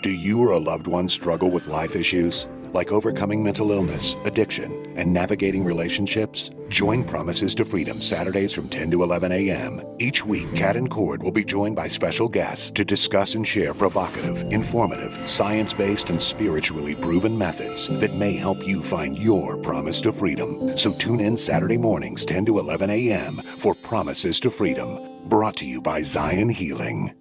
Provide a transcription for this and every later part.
Do you or a loved one struggle with life issues, like overcoming mental illness, addiction, and navigating relationships? Join Promises to Freedom Saturdays from 10 to 11 a.m. Each week, Kat and Cord will be joined by special guests to discuss and share provocative, informative, science-based, and spiritually proven methods that may help you find your promise to freedom. So tune in Saturday mornings, 10 to 11 a.m. for Promises to Freedom, brought to you by Zion Healing.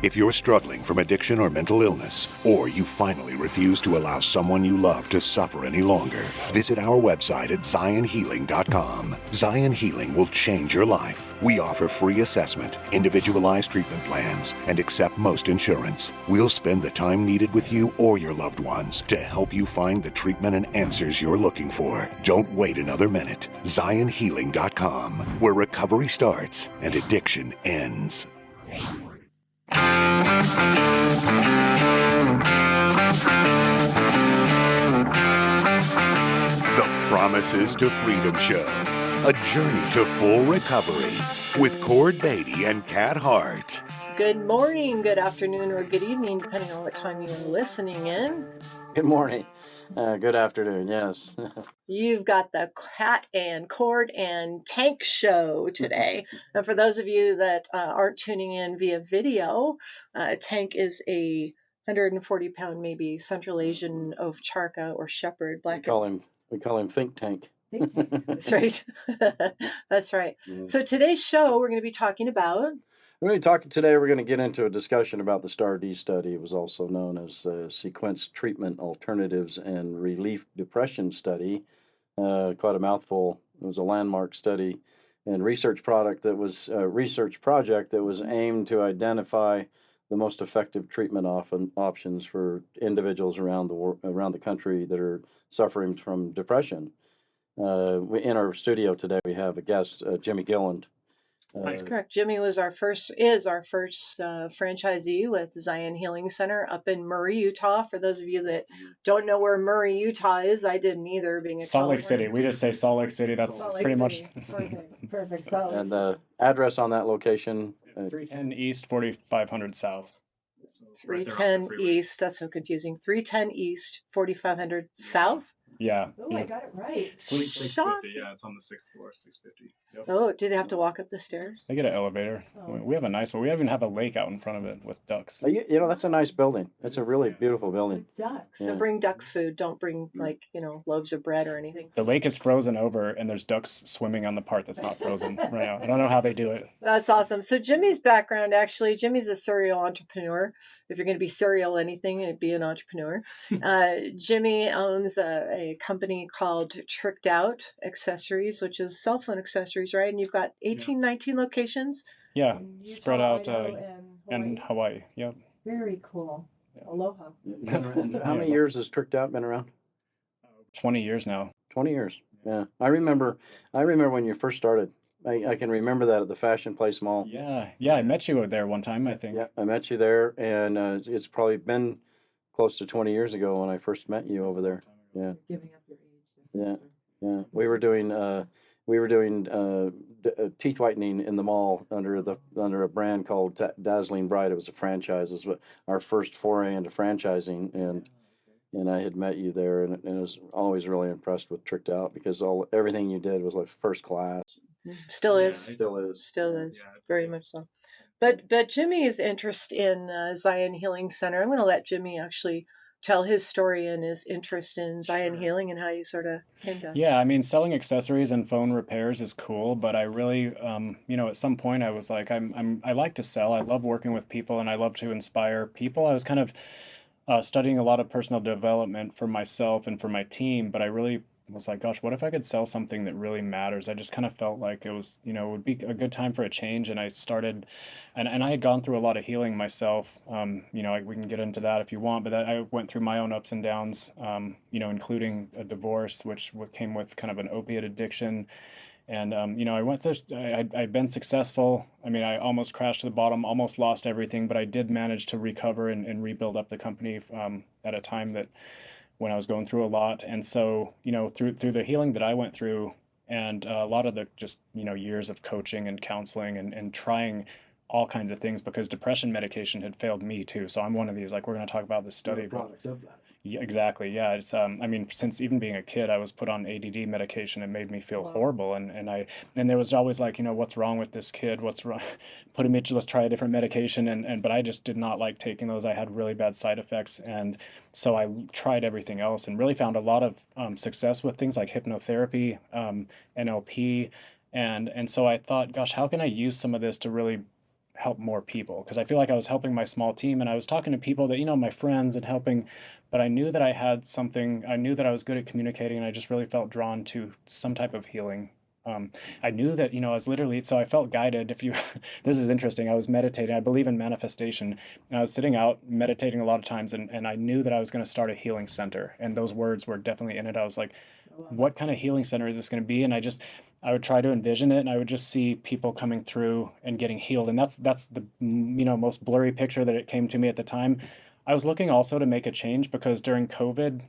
If you're struggling from addiction or mental illness, or you finally refuse to allow someone you love to suffer any longer, visit our website at zionhealing.com. Zion Healing will change your life. We offer free assessment, individualized treatment plans, and accept most insurance. We'll spend the time needed with you or your loved ones to help you find the treatment and answers you're looking for. Don't wait another minute. Zionhealing.com, where recovery starts and addiction ends. The Promises to Freedom Show, a journey to full recovery with Cord Beatty and Kat Hart. Good morning, good afternoon, or good evening, depending on what time you're listening in. Good morning. Good afternoon, yes. You've got the Kat and Cord and Tank show today. And for those of you that aren't tuning in via video, Tank is a 140-pound, maybe Central Asian ovcharka or shepherd. We call him Think Tank. Think Tank. That's right. That's right. Mm-hmm. So today's show, we're going to be talking about... Today we're going to get into a discussion about the STAR-D study. It was also known as Sequenced Treatment Alternatives and Relief Depression Study. Quite a mouthful. It was a landmark study and research project that was aimed to identify the most effective treatment options for individuals around the country that are suffering from depression. In our studio today we have a guest, Jimmy Gilland. That's correct. Jimmy is our first franchisee with Zion Healing Center up in Murray, Utah. For those of you that don't know where Murray, Utah is, I didn't either. Being a Salt Lake City, we just say Salt Lake City. That's pretty much perfect. Salt Lake And the address on that location: 310 East, 4500 South. 310 East. That's so confusing. 310 East, 4500 South. Yeah. Oh, I got it right. 650. Yeah, it's on the 6th floor, 650. Yep. Oh, do they have to walk up the stairs? They get an elevator. Oh. We have a nice one. We even have a lake out in front of it with ducks. That's a nice building. It's a really beautiful building. Ducks. Yeah. So bring duck food. Don't bring loaves of bread or anything. The lake is frozen over, and there's ducks swimming on the part that's not frozen right now. I don't know how they do it. That's awesome. So Jimmy's background, actually, Jimmy's a serial entrepreneur. If you're going to be serial anything, it'd be an entrepreneur. Jimmy owns a company called Tricked Out Accessories, which is cell phone accessories, right? And you've got 19 locations. Yeah, in Utah, spread out and Hawaii. Yep. Very cool. Yeah. Aloha. How many years has Tricked Out been around? 20 years now. 20 years. Yeah, I remember when you first started. I can remember that at the Fashion Place Mall. Yeah. I met you there one time, I think. Yeah, I met you there, and it's probably been close to 20 years ago when I first met you over there. Yeah. Giving up your age. Yeah. We were doing teeth whitening in the mall under a brand called Dazzling Bright. It was a franchise. It was our first foray into franchising, and I had met you there, and I was always really impressed with Tricked Out because everything you did was like first class. Still is. Still is. Yeah, Very much so. But Jimmy's interest in Zion Healing Center, I'm going to let Jimmy actually tell his story and his interest in Zion Healing and how you sort of came to. Yeah, I mean, selling accessories and phone repairs is cool, but I really, at some point I was like, I like to sell. I love working with people, and I love to inspire people. I was kind of studying a lot of personal development for myself and for my team, but I really was like, gosh, what if I could sell something that really matters? I just kind of felt like it was, it would be a good time for a change. And I started, and I had gone through a lot of healing myself. We can get into that if you want, but I went through my own ups and downs, including a divorce, which came with kind of an opiate addiction. And, I went through, I'd been successful. I mean, I almost crashed to the bottom, almost lost everything, but I did manage to recover and rebuild up the company at a time that when I was going through a lot. And so, through the healing that I went through and a lot of the just, years of coaching and counseling and trying all kinds of things, because depression medication had failed me too. So I'm one of these, like, we're going to talk about this study, but yeah, exactly. Yeah. It's, I mean, since even being a kid, I was put on ADD medication. It made me feel horrible. And there was always like, what's wrong with this kid? What's wrong? Put him in, let's try a different medication. But I just did not like taking those. I had really bad side effects. And so I tried everything else and really found a lot of success with things like hypnotherapy, NLP. And so I thought, gosh, how can I use some of this to really help more people? Because I feel like I was helping my small team, and I was talking to people that, my friends, and helping, but I knew that I had something, I knew that I was good at communicating, and I just really felt drawn to some type of healing. I knew that, I was literally, so I felt guided. If you, this is interesting. I was meditating. I believe in manifestation. And I was sitting out meditating a lot of times, and I knew that I was going to start a healing center. And those words were definitely in it. I was like, what kind of healing center is this going to be? And I would try to envision it, and I would just see people coming through and getting healed. And that's the, most blurry picture that it came to me at the time. I was looking also to make a change because during COVID,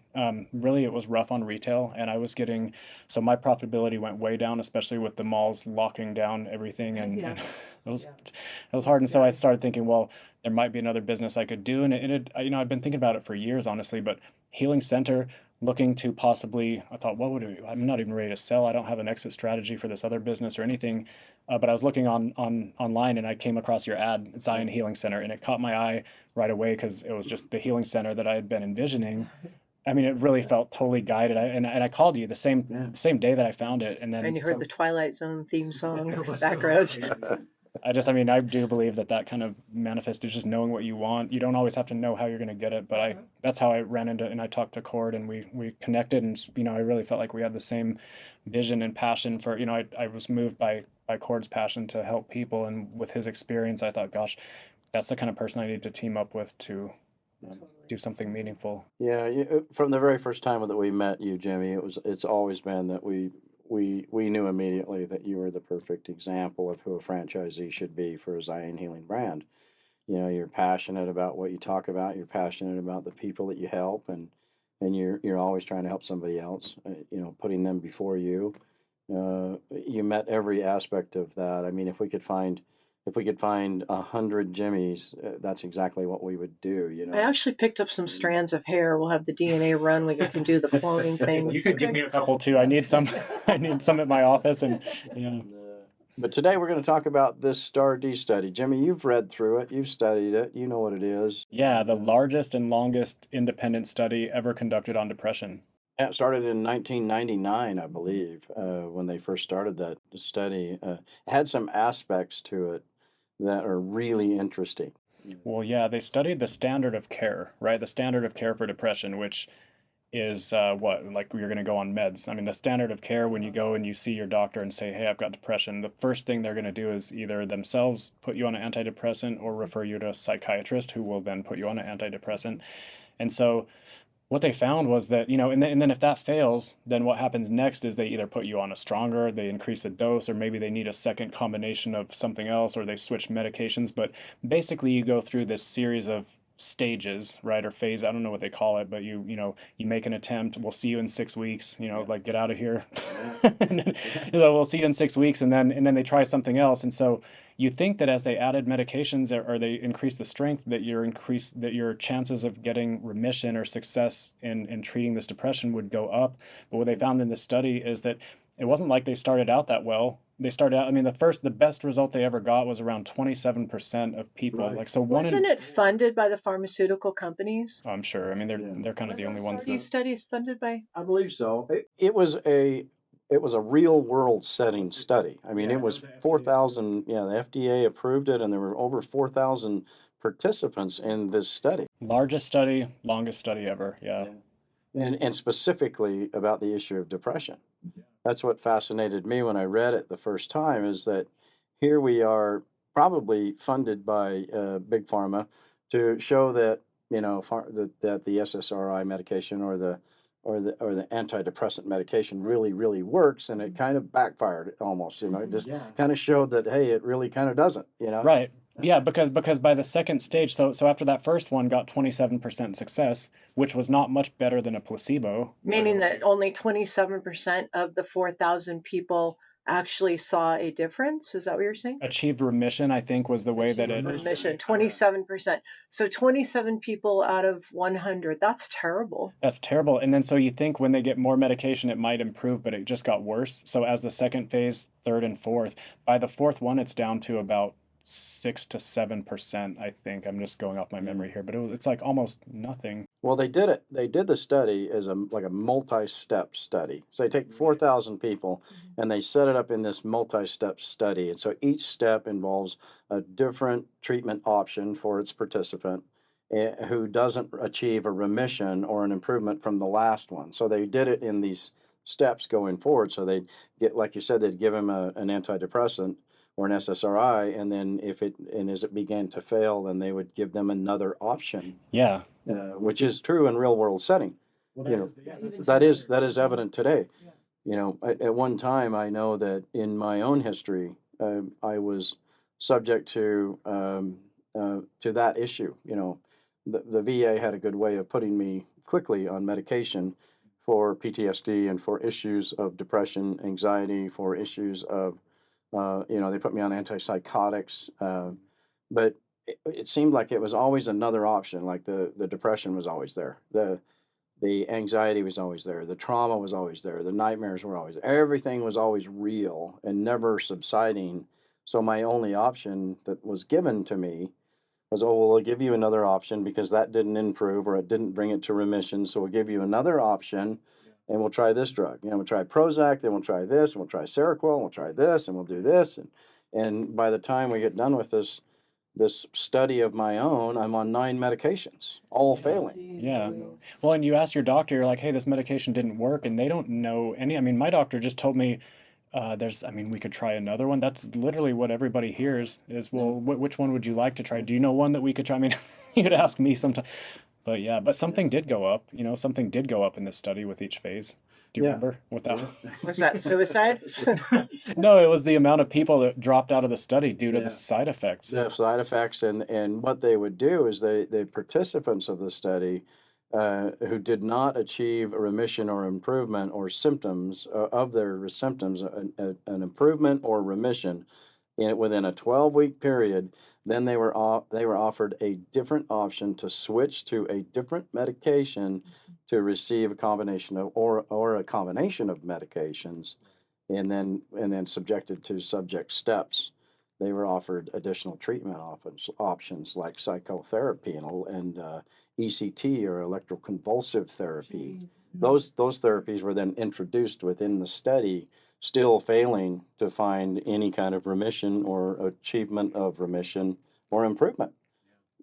really it was rough on retail, and I was getting, so my profitability went way down, especially with the malls locking down everything, and it was hard. And so I started thinking, well, there might be another business I could do, and I've been thinking about it for years, honestly. But healing center, looking to possibly, I thought, what would we, I'm not even ready to sell. I don't have an exit strategy for this other business or anything. But I was looking online, and I came across your ad, Zion Healing Center, and it caught my eye right away because it was just the healing center that I had been envisioning. I mean, it really felt totally guided. I called you the same day that I found it, and then And you heard the Twilight Zone theme song in the background. I do believe that kind of manifest is just knowing what you want. You don't always have to know how you're going to get it, but that's how I ran into, and I talked to Cord, and we connected, and I really felt like we had the same vision and passion for, I was moved by Cord's passion to help people, and with his experience, I thought, gosh, that's the kind of person I need to team up with to do something meaningful. Yeah, from the very first time that we met you, Jimmy, it's always been that we knew immediately that you were the perfect example of who a franchisee should be for a Zion Healing brand. You're passionate about what you talk about. You're passionate about the people that you help, and you're always trying to help somebody else. Putting them before you. You met every aspect of that. I mean, if we could find 100 Jimmys, that's exactly what we would do. I actually picked up some strands of hair. We'll have the DNA run. We can do the cloning thing. You could give me a couple too. I need some. I need some at my office, and But today we're going to talk about this STAR-D study. Jimmy, you've read through it. You've studied it. You know what it is. Yeah, the largest and longest independent study ever conducted on depression. It started in 1999, I believe, when they first started that study. It had some aspects to it that are really interesting. Well, yeah, they studied the standard of care, right? The standard of care for depression, which is like you're going to go on meds. I mean, the standard of care when you go and you see your doctor and say, hey, I've got depression, the first thing they're going to do is either themselves put you on an antidepressant or refer you to a psychiatrist who will then put you on an antidepressant. And so what they found was that, and then if that fails, then what happens next is they either put you on a stronger, they increase the dose, or maybe they need a second combination of something else, or they switch medications. But basically you go through this series of stages, right, or phase, I don't know what they call it, but you make an attempt, we'll see you in 6 weeks, like get out of here. And then, we'll see you in 6 weeks, and then they try something else. And so you think that as they added medications or they increased the strength, that your chances of getting remission or success in treating this depression would go up. But what they found in this study is that it wasn't like they started out that well. They started out, I mean, the best result they ever got was around 27% of people. Right. Like, so wasn't it funded by the pharmaceutical companies? I'm sure. I mean, they're kind of the only ones. These studies funded by? I believe so. It was a real world setting study. I mean, it was 4,000. Yeah, the FDA approved it, and there were over 4,000 participants in this study. Largest study, longest study ever. Yeah. And specifically about the issue of depression. That's what fascinated me when I read it the first time, is that here we are probably funded by Big Pharma to show that, that the SSRI medication or the antidepressant medication really works, and it kind of backfired almost, it just kind of showed that, hey, it really kind of doesn't, Right. Yeah, because by the second stage, so after that first one got 27% success, which was not much better than a placebo. Meaning that only 27% of the 4,000 people actually saw a difference. Is that what you're saying? Achieved remission, I think, was the way that it. Remission, 27%. So 27 people out of 100. That's terrible. That's terrible. And then so you think when they get more medication, it might improve, but it just got worse. So as the second phase, third and fourth, by the fourth one, it's down to about 6 to 7%, I think. I'm just going off my memory here, but it's like almost nothing. Well, they did it. They did the study as a multi-step study. So they take 4,000 people and they set it up in this multi-step study. And so each step involves a different treatment option for its participant who doesn't achieve a remission or an improvement from the last one. So they did it in these steps going forward. So they'd get, like you said, they'd give him an antidepressant or an SSRI, and then as it began to fail, then they would give them another option. Yeah. Which is true in real world setting. Well, That is evident today. At one time, I know that in my own history, I was subject to that issue. The VA had a good way of putting me quickly on medication for PTSD and for issues of depression, anxiety, for issues of they put me on antipsychotics, but it seemed like it was always another option. Like the depression was always there, the anxiety was always there, the trauma was always there, the nightmares were always there. Everything was always real and never subsiding. So my only option that was given to me was, oh, well, we'll give you another option because that didn't improve or it didn't bring it to remission. So we'll give you another option. And we'll try this drug. We'll try Prozac, then we'll try this, and we'll try Seroquel, and we'll try this, and we'll do this. And by the time we get done with this study of my own, I'm on 9 medications, all failing. Yeah. Well, and you ask your doctor, you're like, hey, this medication didn't work, and they don't know any. I mean, my doctor just told me we could try another one. That's literally what everybody hears is, well, which one would you like to try? Do you know one that we could try? I mean, you could ask me sometime. But yeah, but something did go up. Something did go up in this study with each phase. Do you remember what that was? Was that suicide? No, it was the amount of people that dropped out of the study due to the side effects. The side effects, and what they would do is the participants of the study who did not achieve a remission or improvement or symptoms of their symptoms, an improvement or remission within a 12-week period, then they were offered a different option to switch to a different medication to receive a combination of or a combination of medications, and then subjected to subject steps. They were offered additional treatment options like psychotherapy and ECT or electroconvulsive therapy. Those therapies were then introduced within the study, still failing to find any kind of remission or achievement of remission or improvement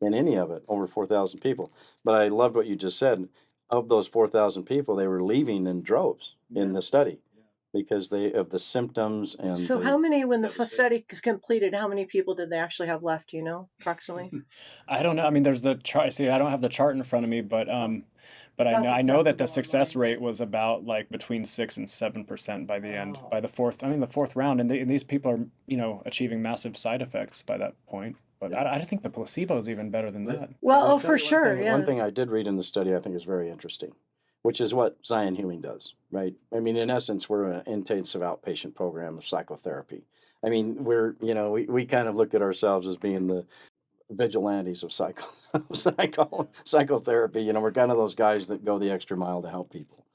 in any of it, over 4,000 people. But I loved what you just said. Of those 4,000 people, they were leaving in droves in the study because of the symptoms. And so how many, when the study is completed, how many people did they actually have left, approximately? I don't know. I mean, there's the chart. See, I don't have the chart in front of me, but I know that the success rate was about like between 6 and 7% by the end, by the fourth round, and these people are achieving massive side effects by that point. But I think the placebo is even better than that. Well, for sure, yeah. One thing I did read in the study I think is very interesting, which is what Zion Healing does, right? I mean, in essence, we're an intensive outpatient program of psychotherapy. I mean, we kind of look at ourselves as being the vigilantes of psychotherapy. We're kind of those guys that go the extra mile to help people.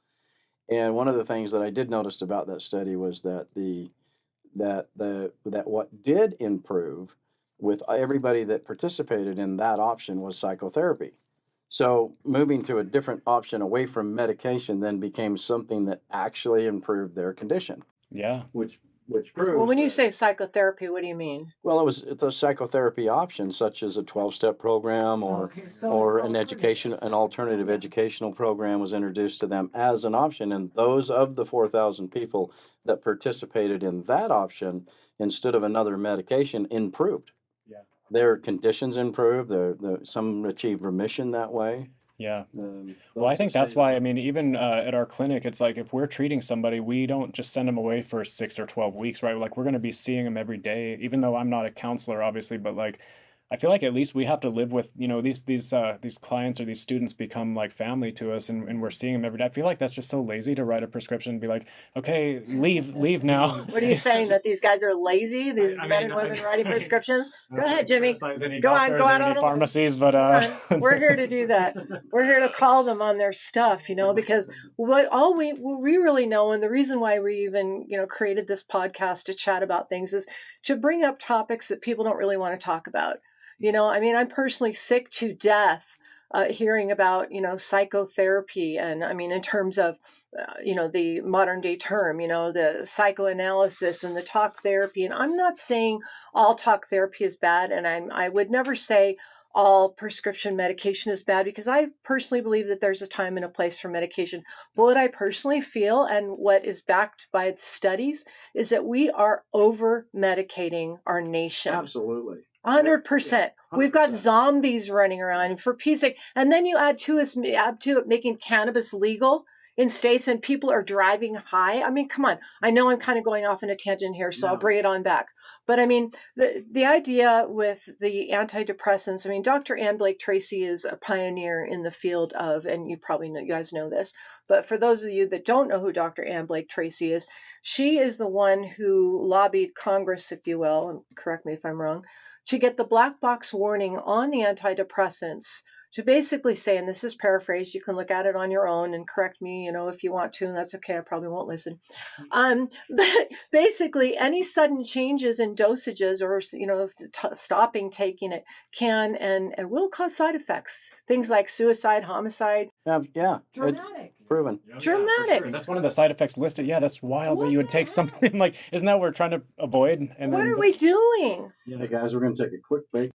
And one of the things that I did notice about that study was that that what did improve with everybody that participated in that option was psychotherapy. So moving to a different option away from medication then became something that actually improved their condition. Yeah. Which proves. Well, when you say psychotherapy, what do you mean? Well, it was the psychotherapy options, such as a 12-step program or an alternative educational program was introduced to them as an option. And those of the 4,000 people that participated in that option, instead of another medication, improved. Yeah. Their conditions improved. Some achieved remission that way. Yeah. Well, I think that's why, I mean, even at our clinic, it's like if we're treating somebody, we don't just send them away for 6 or 12 weeks, right? Like we're going to be seeing them every day, even though I'm not a counselor, obviously, but like I feel like at least we have to live with, these clients or these students become like family to us, and we're seeing them every day. I feel like that's just so lazy to write a prescription and be like, okay, leave now. What are you saying, that these guys are lazy? These men and women writing prescriptions? Go ahead, Jimmy. Go on, go out on pharmacies, but we're here to do that. We're here to call them on their stuff, because what we really know, and the reason why we even created this podcast to chat about things, is to bring up topics that people don't really want to talk about. I'm personally sick to death hearing about, psychotherapy. And in terms of, the modern day term, the psychoanalysis and the talk therapy. And I'm not saying all talk therapy is bad. And I would never say all prescription medication is bad, because I personally believe that there's a time and a place for medication. But what I personally feel, and what is backed by studies, is that we are over medicating our nation. Absolutely. 100%. We've got zombies running around, for Pete's sake. And then you add to it making cannabis legal in states, and people are driving high. Come on. I know I'm kind of going off on a tangent here, so I'll bring it on back. But the idea with the antidepressants, Dr. Ann Blake Tracy is a pioneer in the field of, and you guys know this, but for those of you that don't know who Dr. Ann Blake Tracy is, she is the one who lobbied Congress, if you will, and correct me if I'm wrong, to get the black box warning on the antidepressants, to basically say, and this is paraphrased, you can look at it on your own and correct me, if you want to, and that's okay, I probably won't listen. But basically, any sudden changes in dosages or, stopping taking it can and will cause side effects. Things like suicide, homicide. Yeah. Dramatic. Proven. Dramatic. For sure. That's one of the side effects listed. Yeah, that's wild that you would take something like, isn't that what we're trying to avoid? And what are we doing? Hey guys, we're going to take a quick break.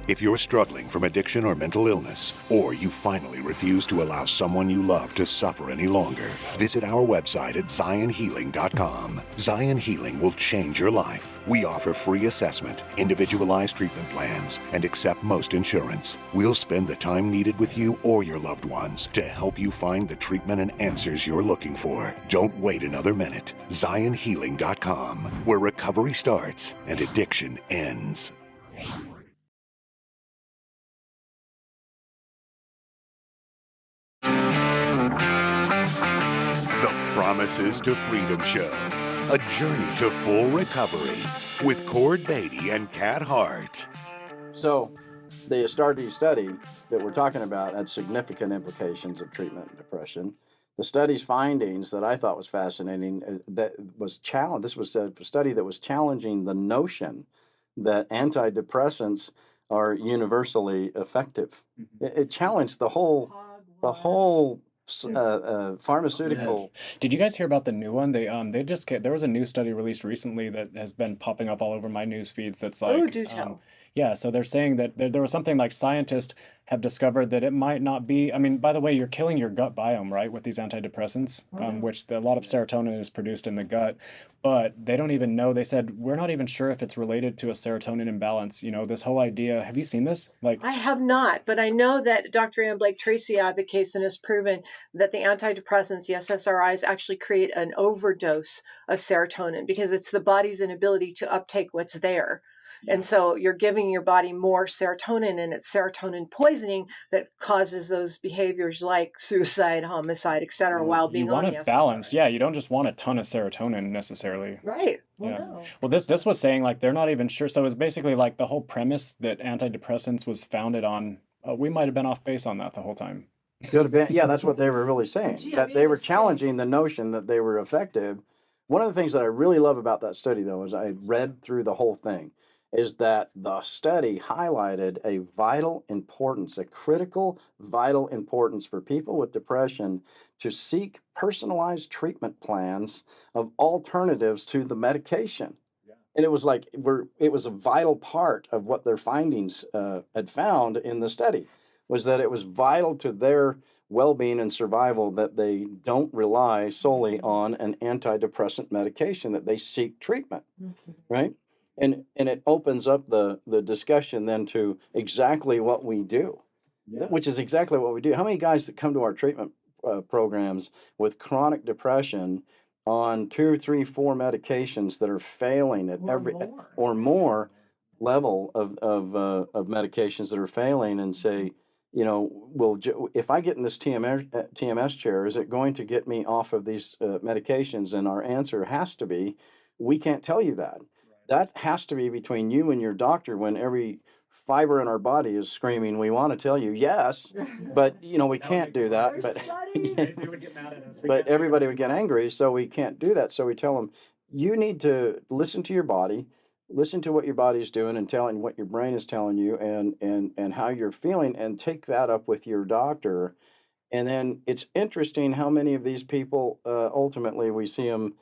If you're struggling from addiction or mental illness, or you finally refuse to allow someone you love to suffer any longer, visit our website at zionhealing.com. Zion Healing will change your life. We offer free assessment, individualized treatment plans, and accept most insurance. We'll spend the time needed with you or your loved ones to help you find the treatment and answers you're looking for. Don't wait another minute. Zionhealing.com, where recovery starts and addiction ends. The Promises to Freedom Show, a journey to full recovery with Cord Beatty and Kat Hart. So, the STAR-D study that we're talking about had significant implications of treatment and depression. The study's findings that I thought was fascinating, this was a study that was challenging the notion that antidepressants are universally effective. It challenged the whole pharmaceutical. Did you guys hear about the new one? There was a new study released recently that has been popping up all over my news feeds. That's like, oh, do tell. Yeah, so they're saying that there was something like scientists have discovered that it might not be. By the way, you're killing your gut biome, right, with these antidepressants, which a lot of serotonin is produced in the gut. But they don't even know. They said, we're not even sure if it's related to a serotonin imbalance. This whole idea. Have you seen this? I have not, but I know that Dr. Ann Blake Tracy advocates and has proven that the antidepressants, the SSRIs, actually create an overdose of serotonin because it's the body's inability to uptake what's there. And so you're giving your body more serotonin, and it's serotonin poisoning that causes those behaviors like suicide, homicide, etc. while being on the SSRI. You want it balanced. Yeah, you don't just want a ton of serotonin necessarily. Right. Well, no. Well, this was saying they're not even sure. So it's basically the whole premise that antidepressants was founded on. We might have been off base on that the whole time. Could have been. Yeah, that's what they were really saying. That they were challenging the notion that they were effective. One of the things that I really love about that study, though, is I read through the whole thing, is that the study highlighted a critical, vital importance for people with depression to seek personalized treatment plans of alternatives to the medication. Yeah. And it was it was a vital part of what their findings had found in the study, was that it was vital to their well-being and survival that they don't rely solely on an antidepressant medication, that they seek treatment, right? And it opens up the discussion then to exactly what we do, which is exactly what we do. How many guys that come to our treatment programs with chronic depression on 2, 3, 4 medications that are failing at or more, level of medications that are failing and say, you know, if I get in this TMS chair, is it going to get me off of these medications? And our answer has to be, we can't tell you that. That has to be between you and your doctor when every fiber in our body is screaming, we want to tell you yes, but you know, we can't do that. But They would get mad at us. but everybody would get angry, so we can't do that. So we tell them, you need to listen to your body, listen to what your body's doing and telling what your brain is telling you and how you're feeling, and take that up with your doctor. And then it's interesting how many of these people, ultimately, we see them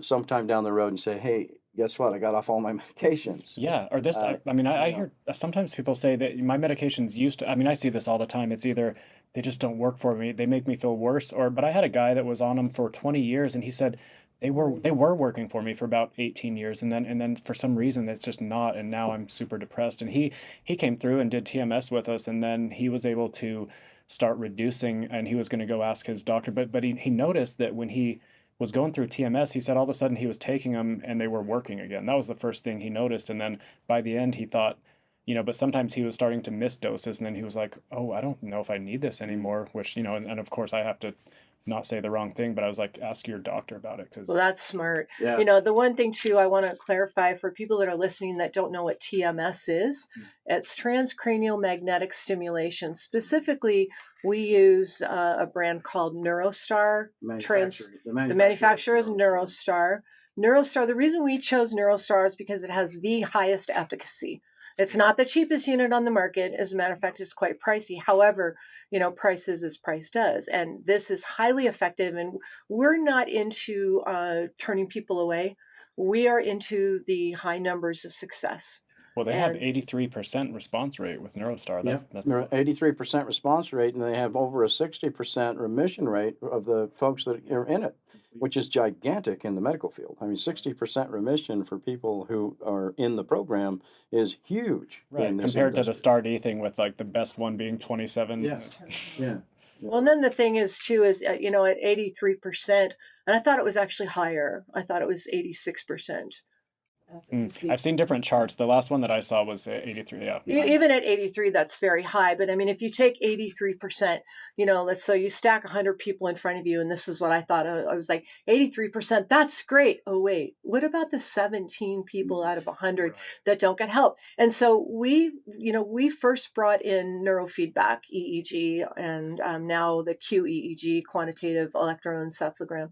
sometime down the road and say, hey, guess what? I got off all my medications. Yeah, or this, I mean, I hear sometimes people say that my medications used to, I mean, I see this all the time. It's either they just don't work for me, they make me feel worse, but I had a guy that was on them for 20 years and he said they were working for me for about 18 years and then for some reason it's just not, and now I'm super depressed. And he came through and did TMS with us, and then he was able to start reducing, and he was going to go ask his doctor, but he noticed that when he was going through TMS, he said all of a sudden he was taking them and they were working again. That was the first thing he noticed. And then by the end, he thought, but sometimes he was starting to miss doses. And then he was like, oh, I don't know if I need this anymore, which, and of course I have to not say the wrong thing, but I was like, ask your doctor about it. Well, that's smart. Yeah. The one thing too, I want to clarify for people that are listening that don't know what TMS is, it's transcranial magnetic stimulation. Specifically, we use a brand called Neurostar. The manufacturer is Neurostar. Neurostar, the reason we chose Neurostar is because it has the highest efficacy. It's not the cheapest unit on the market. As a matter of fact, it's quite pricey. However, price is as price does. And this is highly effective. And we're not into turning people away. We are into the high numbers of success. Well, they have 83% response rate with Neurostar. That's 83% response rate, and they have over a 60% remission rate of the folks that are in it, which is gigantic in the medical field. I mean, 60% remission for people who are in the program is huge. Right, compared to the STAR-D thing with like the best one being 27. Yeah. Well, and then the thing is too is at 83%, and I thought it was actually higher. I thought it was 86%. I've seen different charts. The last one that I saw was 83. Yeah. Even at 83, that's very high. But I mean, if you take 83%, let's say you stack 100 people in front of you, and this is what I thought. I was like, 83%, that's great. Oh, wait, what about the 17 people out of 100 that don't get help? And so we first brought in neurofeedback, EEG, and now the QEEG, quantitative electroencephalogram.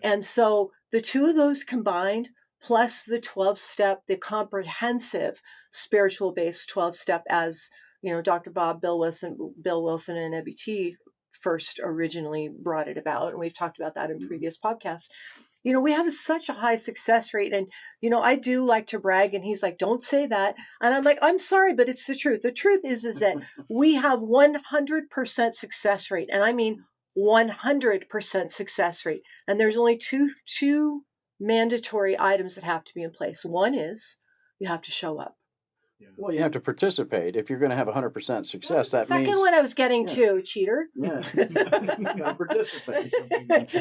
And so the two of those combined, plus the 12-step, the comprehensive spiritual-based 12-step, as Dr. Bill Wilson and EBT first originally brought it about, and we've talked about that in previous podcasts. We have such a high success rate, and I do like to brag, and he's like, don't say that, and I'm like, I'm sorry, but it's the truth. The truth is that we have 100% success rate, and I mean 100% success rate, and there's only two mandatory items that have to be in place. One is you have to show up. Well, you have to participate. If you're going to have 100% success, that means... Second one I was getting to, cheater. Yeah. You gotta participate.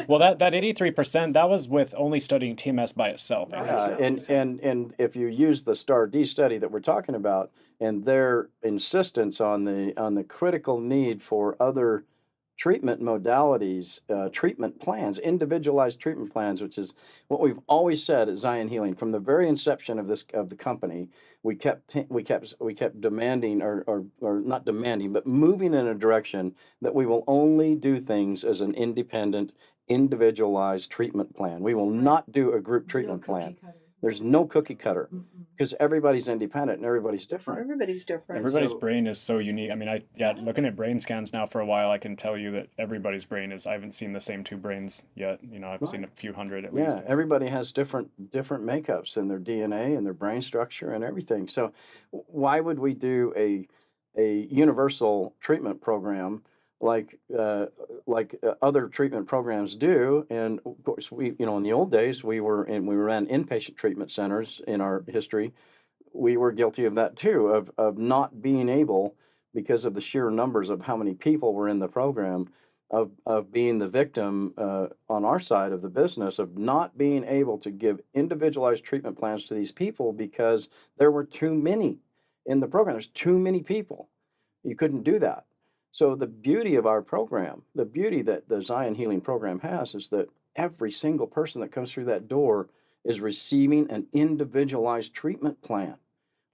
Well, that 83%, that was with only studying TMS by itself. And if you use the STAR-D study that we're talking about, and their insistence on the critical need for other treatment modalities, treatment plans, individualized treatment plans, which is what we've always said at Zion Healing from the very inception of the company. We kept demanding, or not demanding, but moving in a direction that we will only do things as an independent, individualized treatment plan. We will not do a group treatment plan. There's no cookie cutter, because everybody's independent and everybody's different. Everybody's brain is so unique. I mean, looking at brain scans now for a while, I can tell you that everybody's brain is. I haven't seen the same two brains yet. I've seen a few hundred at least. Yeah, everybody has different makeups in their DNA and their brain structure and everything. So, why would we do a universal treatment program like other treatment programs do? And of course, we in the old days we ran inpatient treatment centers in our history. We were guilty of that too, of not being able, because of the sheer numbers of how many people were in the program, of being the victim on our side of the business of not being able to give individualized treatment plans to these people because there were too many in the program. There's too many people. You couldn't do that. So the beauty of our program, the beauty that the Zion Healing Program has is that every single person that comes through that door is receiving an individualized treatment plan.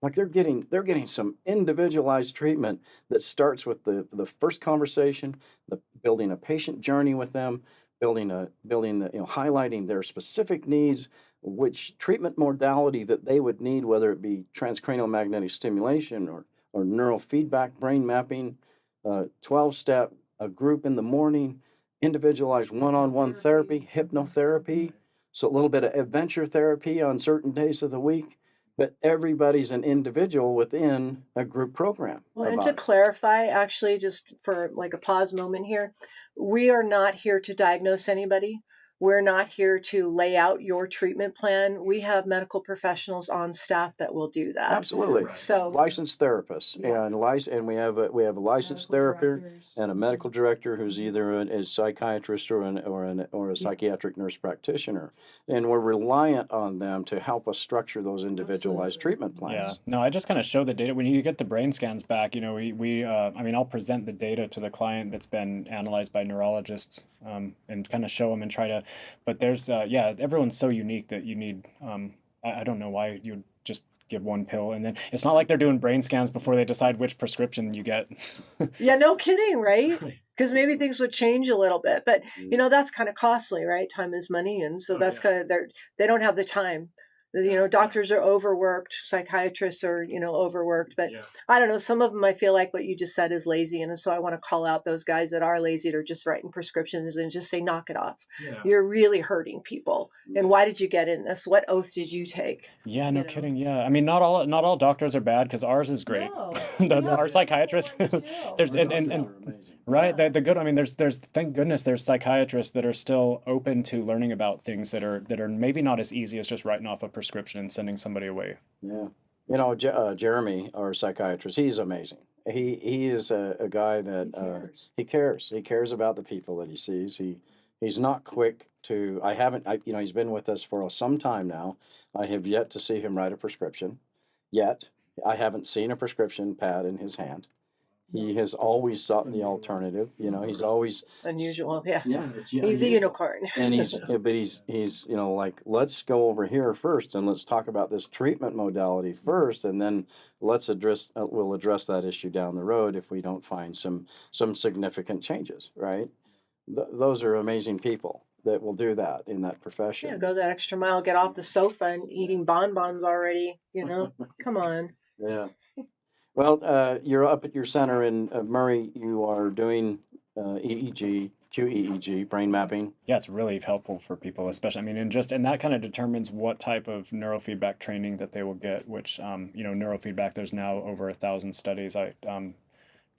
Like they're getting some individualized treatment that starts with the first conversation, the building a patient journey with them, highlighting their specific needs, which treatment modality that they would need, whether it be transcranial magnetic stimulation or neural feedback, brain mapping, 12-step, a group in the morning, individualized one-on-one therapy, hypnotherapy, so a little bit of adventure therapy on certain days of the week. But everybody's an individual within a group program. Well, of and to ours. clarify, actually, just for like a pause moment here, we are not here to diagnose anybody. We're not here to lay out your treatment plan. We have medical professionals on staff that will do that. Absolutely. So Licensed therapists Yeah. and we have a licensed therapist directors. and a medical director who's either a psychiatrist or a psychiatric nurse practitioner, and we're reliant on them to help us structure those individualized treatment Yeah, plans. no, I just kind of show the data. When you get the brain scans back, I mean, I'll present the data to the client that's been analyzed by neurologists, and kind of show them and try to, but there's, everyone's so unique that you need, I don't know why you would just give one pill, and then it's not like they're doing brain scans before they decide which prescription you get. Yeah, no kidding, right? Because maybe things would change a little bit, but that's kind of costly, right? Time is money, and so that's kind of they don't have the time. Doctors are overworked, psychiatrists are overworked, but I don't know. Some of them, I feel like what you just said is lazy, and so I want to call out those guys that are lazy. They're just writing prescriptions and just say, knock it off. You're really hurting people. And why did you get in this? What oath did you take? Yeah, no kidding. Yeah, I mean, not all doctors are bad, because ours is great. No. Our psychiatrists, there's and right, the good. I mean, there's thank goodness there's psychiatrists that are still open to learning about things that are maybe not as easy as just writing off a prescription and sending somebody away. Yeah, Jeremy, our psychiatrist, he's amazing. He is a guy that he cares. He cares about the people that he sees. He's not quick to. He's been with us for some time now. I have yet to see him write a prescription. Yet I haven't seen a prescription pad in his hand. He has always sought the alternative. He's always Unusual, yeah. Yeah, He's a unicorn. and he's like, let's go over here first and let's talk about this treatment modality first, and then we'll address that issue down the road if we don't find some significant changes, right? Those are amazing people that will do that in that profession. Yeah, go that extra mile, get off the sofa and eating bonbons already, come on. Yeah. Well, you're up at your center in Murray. You are doing EEG, QEEG, brain mapping. Yeah, it's really helpful for people, especially, I mean, and that kind of determines what type of neurofeedback training that they will get, which, neurofeedback, there's now over 1,000 studies.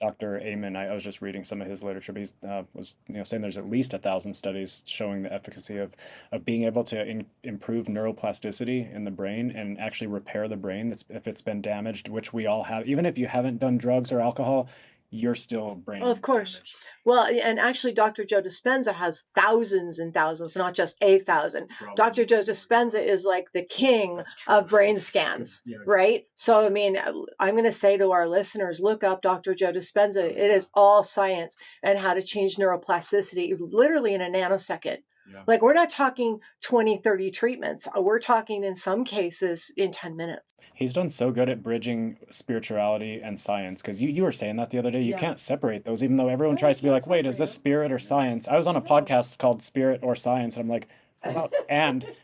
Dr. Amen, I was just reading some of his literature, but he was saying there's at least 1,000 studies showing the efficacy of being able to improve neuroplasticity in the brain and actually repair the brain if it's been damaged, which we all have. Even if you haven't done drugs or alcohol, you're still brain. Oh, of course. Well, and actually, Dr. Joe Dispenza has thousands and thousands, not just 1,000. Dr. Joe Dispenza is like the king of brain scans, right? So, I mean, I'm going to say to our listeners, look up Dr. Joe Dispenza. It is all science and how to change neuroplasticity literally in a nanosecond. Yeah. Like, we're not talking 20, 30 treatments. We're talking, in some cases, in 10 minutes. He's done so good at bridging spirituality and science, because you were saying that the other day. You can't separate those, even though everyone tries to be like, wait, is this spirit or science? I was on a podcast called Spirit or Science, and I'm like,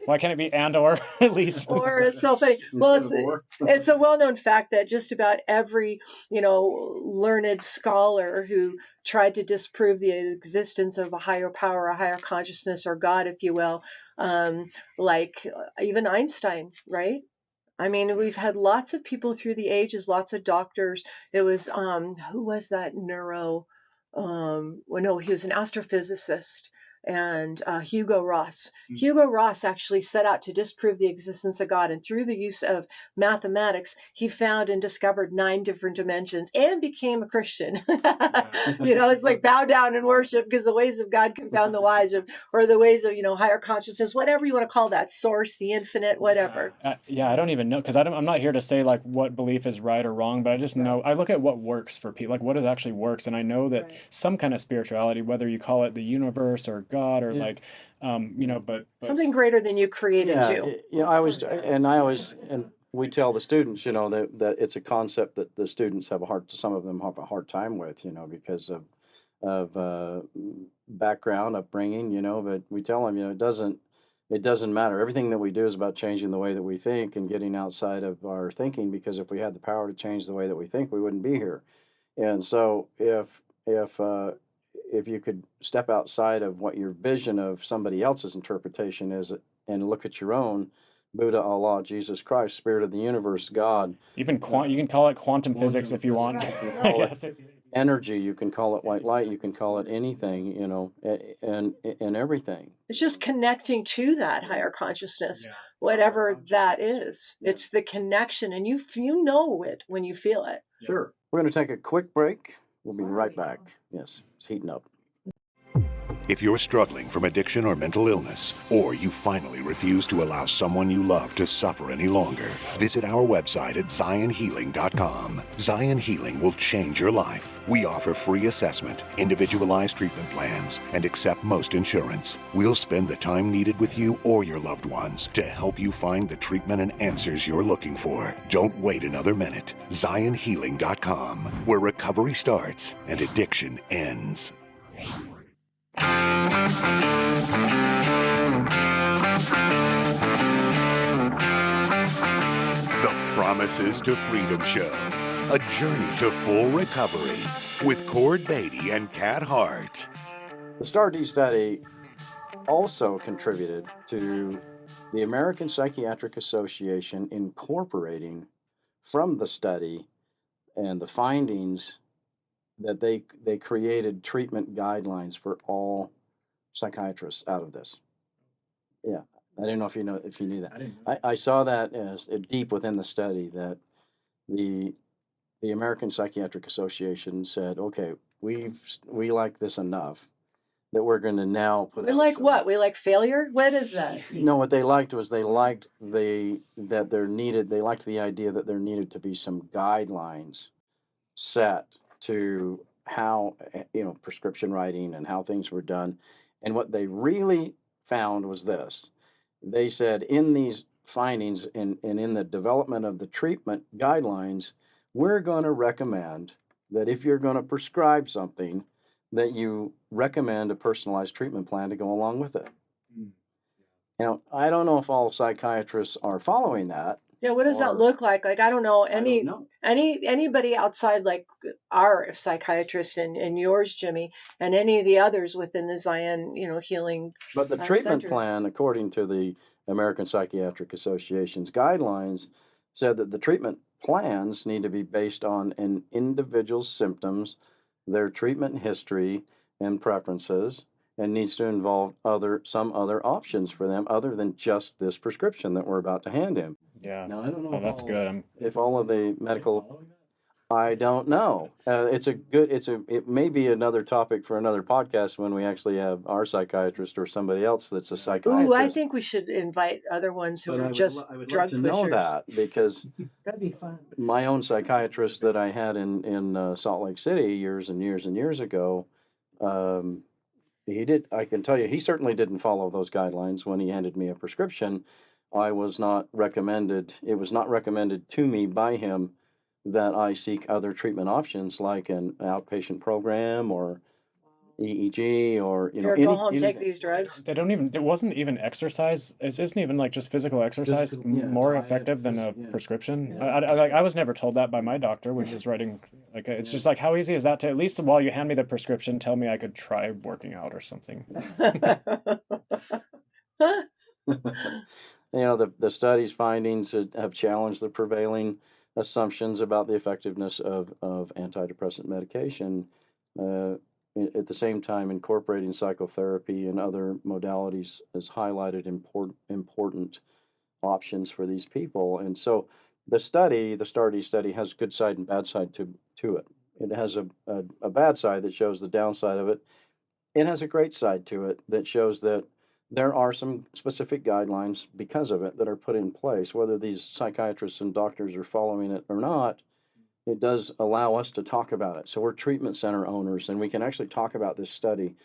why can't it be and or at least? Or it's so funny. Well, it's a well-known fact that just about every learned scholar who tried to disprove the existence of a higher power, a higher consciousness, or God, if you will, like even Einstein, right? I mean, we've had lots of people through the ages, lots of doctors. It was who was that he was an astrophysicist. and Hugo Ross. Mm. Hugo Ross actually set out to disprove the existence of God, and through the use of mathematics, he found and discovered 9 different dimensions and became a Christian. It's like bow down and worship, because the ways of God confound the wise, or the ways of higher consciousness, whatever you want to call that, source, the infinite, whatever. Yeah, I don't even know, because I'm not here to say like what belief is right or wrong, but I just know, I look at what works for people, like what is actually works, and I know that some kind of spirituality, whether you call it the universe or God or like, but something greater than you created you. And we tell the students, that it's a concept that the students some of them have a hard time with, because of background, upbringing, but we tell them, it doesn't matter. Everything that we do is about changing the way that we think and getting outside of our thinking, because if we had the power to change the way that we think, we wouldn't be here. And so if you could step outside of what your vision of somebody else's interpretation is and look at your own, Buddha, Allah, Jesus Christ, Spirit of the Universe, God. Even you can call it quantum physics if you want. I guess. Energy, you can call it white light, you can call it anything, and everything. It's just connecting to that higher consciousnness, whatever that is. It's the connection, and you know it when you feel it. Sure. We're going to take a quick break. We'll be right back. Yes, it's heating up. If you're struggling from addiction or mental illness, or you finally refuse to allow someone you love to suffer any longer, visit our website at zionhealing.com. Zion Healing will change your life. We offer free assessment, individualized treatment plans, and accept most insurance. We'll spend the time needed with you or your loved ones to help you find the treatment and answers you're looking for. Don't wait another minute. ZionHealing.com, where recovery starts and addiction ends. The Promises to Freedom Show, a journey to full recovery with Cord Beatty and Kat Hart. The STAR-D study also contributed to the American Psychiatric Association incorporating from the study and the findings that they created treatment guidelines for all psychiatrists out of this. Yeah, I didn't know if you knew that. I didn't know. I saw that as deep within the study that the American Psychiatric Association said, okay, we like this enough that we're going to now put. We like what? We like failure? What is that? No, what they liked was they liked the idea that there needed to be some guidelines set to how prescription writing and how things were done. And what they really found was this. They said in these findings and in the development of the treatment guidelines, we're going to recommend that if you're going to prescribe something, that you recommend a personalized treatment plan to go along with it. Now, I don't know if all psychiatrists are following that. Yeah, what does that look like? Like, I don't know anybody outside like our psychiatrist and yours, Jimmy, and any of the others within the Zion, healing. But the treatment center. plan, according to the American Psychiatric Association's guidelines, said that the treatment plans need to be based on an individual's symptoms, their treatment history and preferences, and needs to involve some other options for them other than just this prescription that we're about to hand him. Yeah. Now, I don't know. That's good. If all of the medical, I don't know. It may be another topic for another podcast when we actually have our psychiatrist or somebody else that's a psychiatrist. Ooh, I think we should invite other ones who are just drug pushers. Know that because that'd be fun. My own psychiatrist that I had in Salt Lake City years and years and years ago, I can tell you, he certainly didn't follow those guidelines when he handed me a prescription. It was not recommended to me by him that I seek other treatment options like an outpatient program or EEG or go home, take these drugs. It wasn't even exercise. It isn't even like just physical exercise more effective than a prescription. Yeah. I was never told that by my doctor when he was writing. Like, it's just like, how easy is that to, at least while you hand me the prescription, tell me I could try working out or something. The study's findings have challenged the prevailing assumptions about the effectiveness of antidepressant medication. at the same time, incorporating psychotherapy and other modalities has highlighted important options for these people. And so the study, the STAR-D study, has good side and bad side to it. It has a bad side that shows the downside of it. It has a great side to it that shows that there are some specific guidelines because of it that are put in place. Whether these psychiatrists and doctors are following it or not, it does allow us to talk about it. So we're treatment center owners, and we can actually talk about this study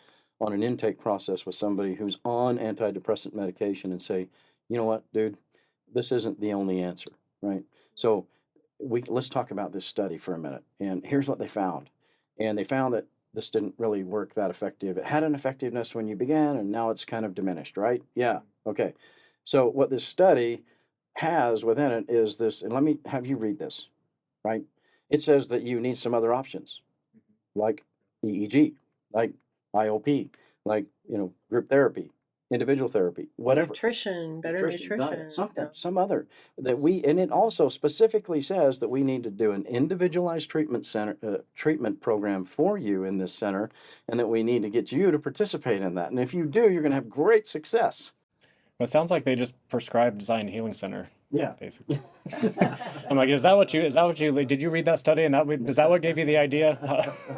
on an intake process with somebody who's on antidepressant medication and say, you know what, dude, this isn't the only answer, right? So let's talk about this study for a minute. And here's what they found. And they found that this didn't really work that effective. It had an effectiveness when you began, and now it's kind of diminished, right? Yeah. Okay. So what this study has within it is this, and let me have you read this, right? It says that you need some other options, like EEG, like IOP, like, group therapy, individual therapy, whatever. Better nutrition. Diet, something, Yeah. some other and it also specifically says that we need to do an individualized treatment program for you in this center, and that we need to get you to participate in that. And if you do, you're going to have great success. It sounds like they just prescribed Zion Healing Center. Yeah. Basically. I'm like, is that what you did you read that study, and is that what gave you the idea?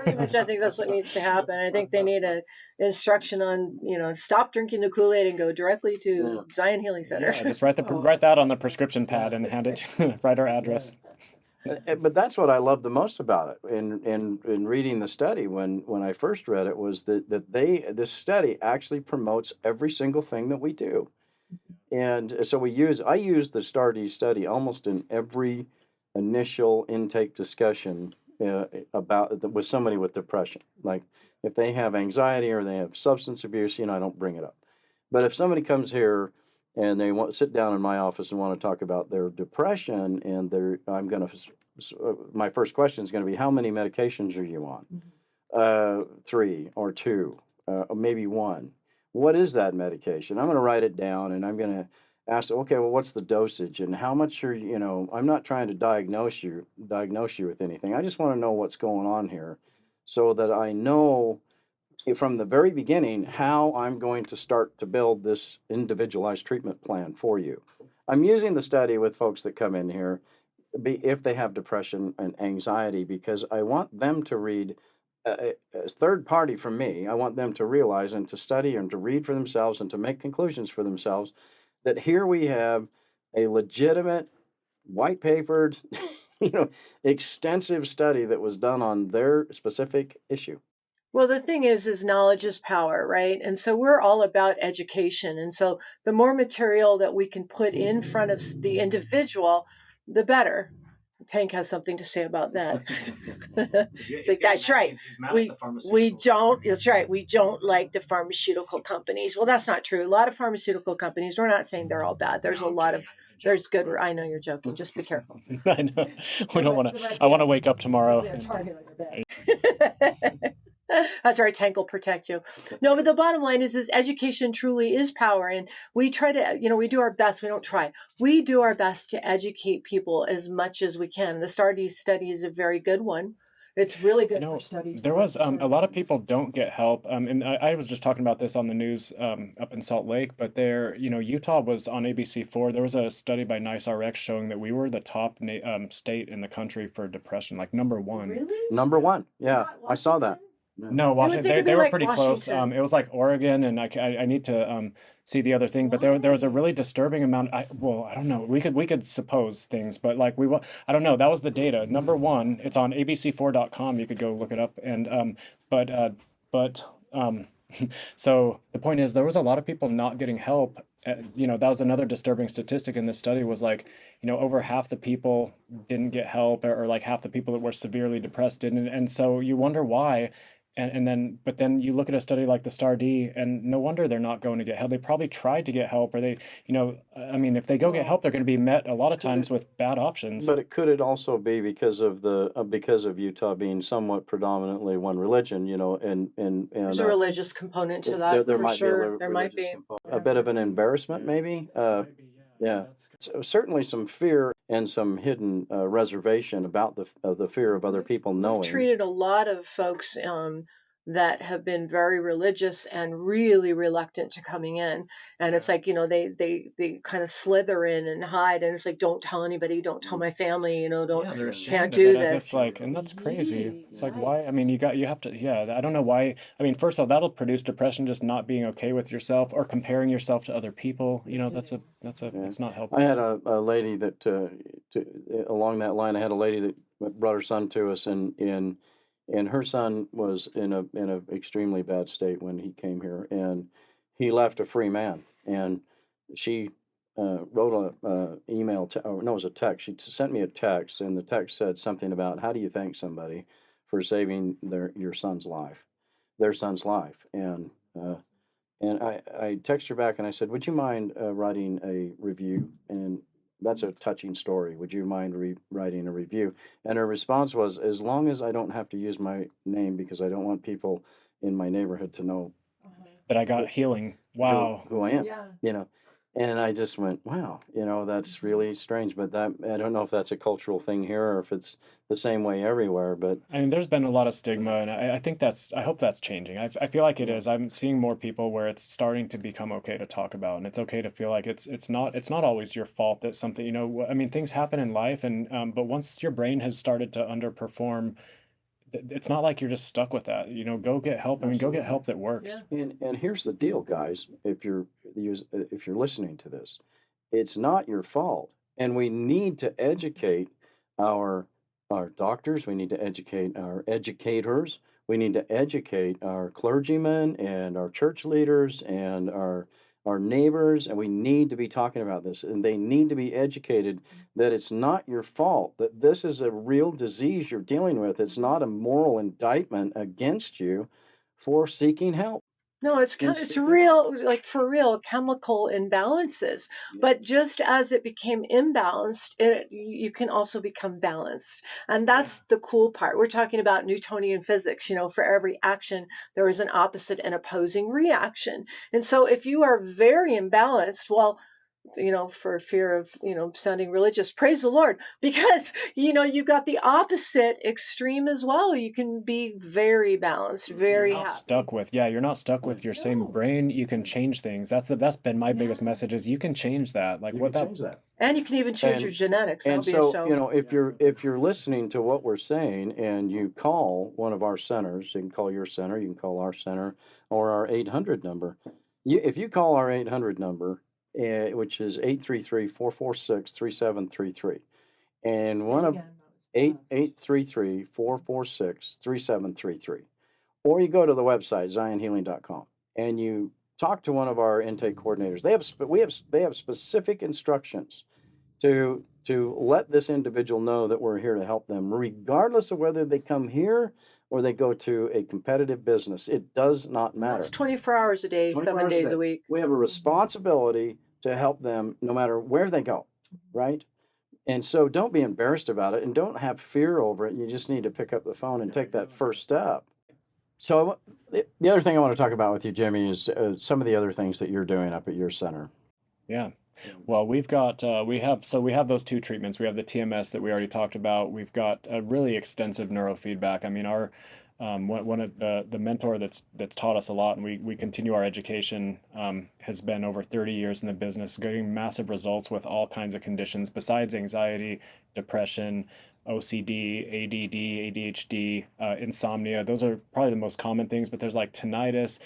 Pretty much, I think that's what needs to happen. I think they need a instruction on, stop drinking the Kool-Aid and go directly to Zion Healing Center. Yeah, just write that on the prescription pad and hand it write our address. But that's what I love the most about it. In reading the study, when I first read it, was that this study actually promotes every single thing that we do. And so I use the STAR-D study almost in every initial intake discussion with somebody with depression. Like if they have anxiety or they have substance abuse, I don't bring it up. But if somebody comes here and they want to sit down in my office and want to talk about their depression, and my first question is going to be, how many medications are you on? 3 or 2, or maybe 1. What is that medication? I'm going to write it down, and I'm going to ask, okay, well, what's the dosage, and how much are I'm not trying to diagnose you with anything. I just want to know what's going on here, so that I know from the very beginning how I'm going to start to build this individualized treatment plan for you. I'm using the study with folks that come in here, if they have depression and anxiety, because I want them to read as third party from me. I want them to realize and to study and to read for themselves and to make conclusions for themselves that here we have a legitimate, white papered, extensive study that was done on their specific issue. Well, the thing is knowledge is power, right? And so we're all about education. And so the more material that we can put in front of the individual, the better. Tank has something to say about that. It's like, that's right. We don't, that's right. We don't like the pharmaceutical companies. Well, that's not true. A lot of pharmaceutical companies, we're not saying they're all bad. There's there's good. I know you're joking. Just be careful. I know. We don't want to, I want to wake up tomorrow. That's right. Tank will protect you. No, but the bottom line is education truly is power. And we try to, we do our best. We don't try. We do our best to educate people as much as we can. The STAR-D study is a very good one. It's really good for study. There was a lot of people don't get help. And I was just talking about this on the news up in Salt Lake, but Utah was on ABC4. There was a study by NICE-RX showing that we were the top state in the country for depression, like number 1. Really? Number 1. Yeah, I saw that. No, Washington. They were pretty close. It was like Oregon, and I need to see the other thing. But there was a really disturbing amount. I don't know. We could suppose things, but like I don't know. That was the data. Number 1. It's on abc4.com. You could go look it up. And so the point is, there was a lot of people not getting help. That was another disturbing statistic in this study. Was like, over half the people didn't get help, or like half the people that were severely depressed didn't. And so you wonder why. But then you look at a study like the STAR-D, and no wonder they're not going to get help. They probably tried to get help, or they, if they go get help, they're going to be met a lot of times with bad options. But could it also be because of Utah being somewhat predominantly one religion, and there's a religious component to that. There for sure. There might be a bit of an embarrassment, maybe. Yeah, so certainly some fear and some hidden reservation about the fear of other people knowing. We've treated a lot of folks that have been very religious and really reluctant to coming in. And it's like, they kind of slither in and hide. And it's like, don't tell anybody, don't tell my family, don't, Yeah, they're Yeah. ashamed can't of it do as this. if like, and that's crazy. Really? It's like, why? I mean, you have to, yeah, I don't know why. I mean, first of all, that'll produce depression, just not being okay with yourself or comparing yourself to other people. Yeah. It's not I helpful. had a lady that along that line. I had a lady that brought her son to us, and her son was in a extremely bad state when he came here, and he left a free man. And she wrote a email to, or no, it was a text. She sent me a text, and the text said something about how do you thank somebody for saving their son's life, their son's life, and I texted her back and I said, would you mind writing a review? And that's a touching story. Would you mind writing a review? And her response was, as long as I don't have to use my name because I don't want people in my neighborhood to know That I got healing. who, Wow. who I am, Yeah. you know. And I just went, wow, that's really strange. But that, I don't know if that's a cultural thing here or if it's the same way everywhere. But I mean, there's been a lot of stigma, and I think I hope that's changing. I feel like it yeah, is. I'm seeing more people where it's starting to become okay to talk about, and it's okay to feel like it's not always your fault that something, I mean, things happen in life, and but once your brain has started to underperform, it's not like you're just stuck with that. Go get help. I mean, go get absolutely. help that works. And here's the deal, guys. If you're listening to this, it's not your fault, and we need to educate our our doctors. We need to educate our educators. We need to educate our clergymen and our church leaders and our neighbors, and we need to be talking about this. And they need to be educated that it's not your fault. That this is a real disease you're dealing with. It's not a moral indictment against you for seeking help No, and it's seeking help. real, like for real chemical imbalances. Yeah. But just as it became imbalanced, you can also become balanced. And Yeah. that's the cool part. We're talking about Newtonian physics. For every action, there is an opposite and opposing reaction. And so if you are very imbalanced, well, for fear of, sounding religious, praise the Lord, because, you got the opposite extreme as well. You can be very balanced, You're very not happy. stuck with, yeah, you're not stuck Yeah. with your same No. brain. You can change things. That's been my biggest Yeah. message is you can change that. Like You what can that change that. And you can even change your And genetics. That'll and be a so, show. if Yeah, you're that's if you're listening to what we're saying and you call one of our centers, you can call your center, you can call our center or our 800 number. If you call our 800 number, which is 833-446-3733, and one of 833-446-3733, or you go to the website zionhealing.com and you talk to one of our intake coordinators. They have specific instructions to let this individual know that we're here to help them, regardless of whether they come here or they go to a competitive business. It does not And that's matter. 24 hours a day, 24 7 hours a days day. a week. We have a responsibility to help them no matter where they go, right? And so don't be embarrassed about it and don't have fear over it. You just need to pick up the phone and take that first step. So the other thing I want to talk about with you, Jimmy, is some of the other things that you're doing up at your center. Yeah. Well, we have those two treatments. We have the TMS that we already talked about. We've got a really extensive neurofeedback. I mean, our one of the mentor that's taught us a lot, and we continue our education, has been over 30 years in the business, getting massive results with all kinds of conditions besides anxiety, depression, OCD, ADD, ADHD, insomnia. Those are probably the most common things, but there's like tinnitus,